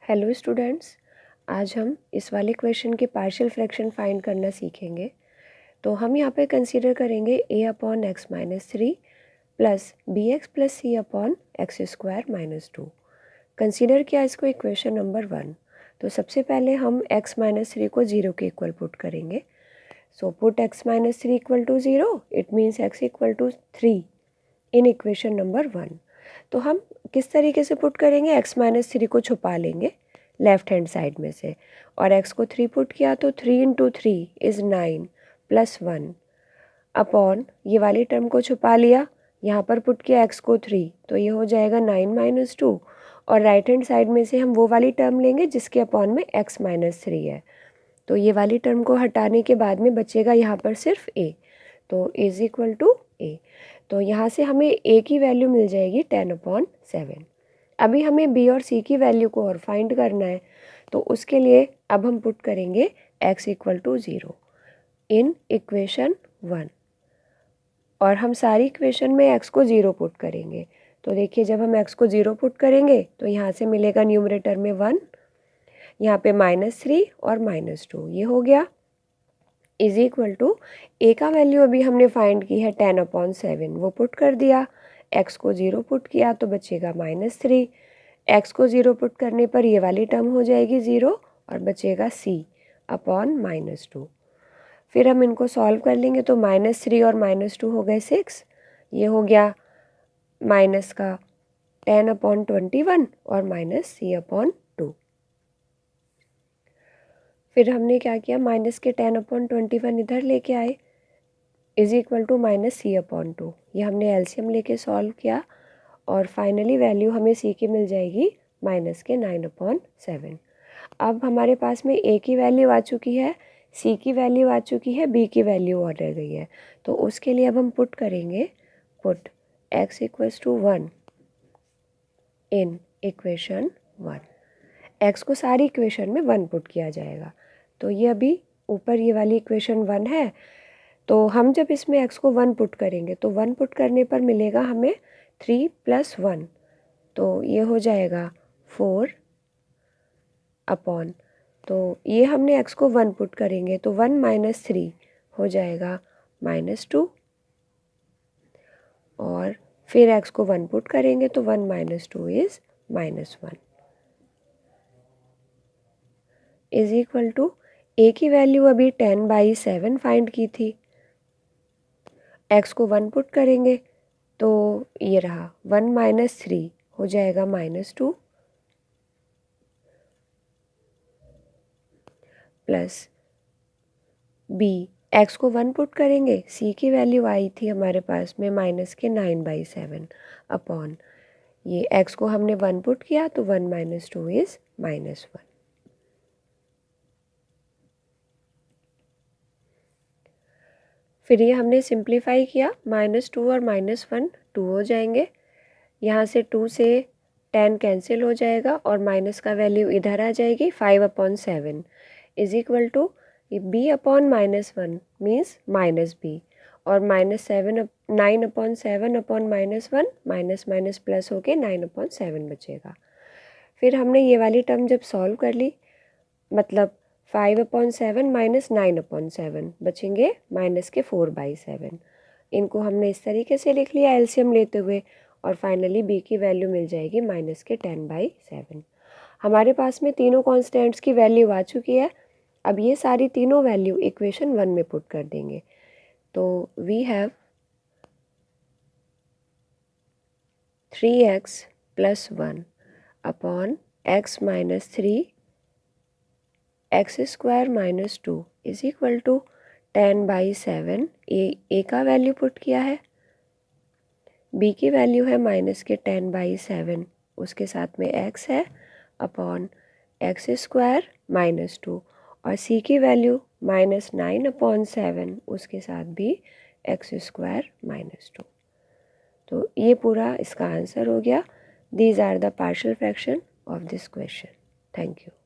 Hello students, आज हम इस वाले क्वेश्चन के पार्शियल फ्रैक्शन फाइंड करना सीखेंगे। तो हम यहाँ पे कंसीडर करेंगे a/x-3 plus bx plus c upon x square minus 2। Consider किया इसको इक्वेशन नंबर 1। तो सबसे पहले हम x-3 को 0 के इक्वल पुट करेंगे। So put x-3 equal to 0, it means x equal to 3 in equation number 1। तो हम किस तरीके से पुट करेंगे, x-3 को छुपा लेंगे लेफ्ट हैंड साइड में से, और x को 3 पुट किया तो 3 इंटू 3 इज़ 9 प्लस 1 अपॉन ये वाली टर्म को छुपा लिया, यहाँ पर पुट किया x को 3 तो ये हो जाएगा 9 माइनस 2, और राइट हैंड साइड में से हम वो वाली टर्म लेंगे जिसके अपॉन में x-3 है। तो ये वाली टर्म को हटाने के बाद में बचेगा यहाँ पर सिर्फ a, तो इज़ इक्वल टू a। तो यहाँ से हमें a की वैल्यू मिल जाएगी 10/7। अभी हमें b और c की वैल्यू को और फाइंड करना है, तो उसके लिए अब हम पुट करेंगे x equal to 0 in equation 1, और हम सारी इक्वेशन में x को 0 पुट करेंगे। तो देखिए, जब हम x को 0 पुट करेंगे तो यहाँ से मिलेगा न्यूमरेटर में 1, यहाँ पे -3 और -2, ये हो गया इज इक्वल टू a का वैल्यू अभी हमने फाइंड की है 10/7, वो पुट कर दिया। x को 0 पुट किया तो बचेगा -3, x को 0 पुट करने पर ये वाली टर्म हो जाएगी 0 और बचेगा c अपॉन -2। फिर हम इनको सॉल्व कर लेंगे तो -3 और -2 हो गए 6, ये हो गया माइनस का 10/21 और माइनस c/2। फिर हमने क्या किया, माइनस के 10/21 इधर लेके आए इज इक्वल टू -c/2। ये हमने एलसीएम लेके सॉल्व किया और फाइनली वैल्यू हमें c की मिल जाएगी -9/7। अब हमारे पास में a की वैल्यू आ चुकी है, c की वैल्यू आ चुकी है, b की वैल्यू और रह गई है। तो उसके लिए अब हम पुट करेंगे, put x equals to 1 in equation 1। x को सारी इक्वेशन में 1 पुट किया जाएगा। तो ये अभी ऊपर ये वाली इक्वेशन 1 है, तो हम जब इसमें x को 1 पुट करेंगे तो 1 पुट करने पर मिलेगा हमें 3 + 1, तो ये हो जाएगा 4 अपॉन, तो ये हमने x को 1 पुट करेंगे तो 1 - 3 हो जाएगा -2, और फिर x को 1 पुट करेंगे तो 1 - 2 is -1 is equal to a की वैल्यू अभी 10/7 फाइंड की थी, x को 1 पुट करेंगे तो ये रहा 1 - 3 हो जाएगा -2 प्लस b, x को 1 पुट करेंगे, c की वैल्यू आई थी हमारे पास में -9/7 अपॉन, ये x को हमने 1 पुट किया तो 1 - 2 इज़ -1। फिर ये हमने सिंप्लीफाई किया, -2 और -1 2 हो जाएंगे, यहाँ से 2 से 10 कैंसिल हो जाएगा और माइनस का वैल्यू इधर आ जाएगी 5/7 is equal to b/-1 means -b, और -9/7 अपॉन -1 माइनस माइनस प्लस होके 9/7 बचेगा। फिर हमने ये वाली टर्म जब सॉल्व कर ली, मतलब 5/7 माइनस 9/7 बचेंगे माइनस के 4/7। इनको हमने इस तरीके से लिख लिया एलसीएम लेते हुए, और फाइनली b की वैल्यू मिल जाएगी -10/7। हमारे पास में तीनों कॉन्स्टेंट्स की वैल्यू आ चुकी है। अब ये सारी तीनों वैल्यू इक्वेशन 1 में पुट कर देंगे, तो we have 3x + 1 upon x - 3 x² - 2 is equal to 10/7। A का वैल्यू पुट किया है, b की वैल्यू है -10/7, उसके साथ में x है अपॉन x² - 2, और c की वैल्यू -9/7, उसके साथ भी x² - 2। तो ये पूरा इसका आंसर हो गया। These are the partial fraction of this question. Thank you.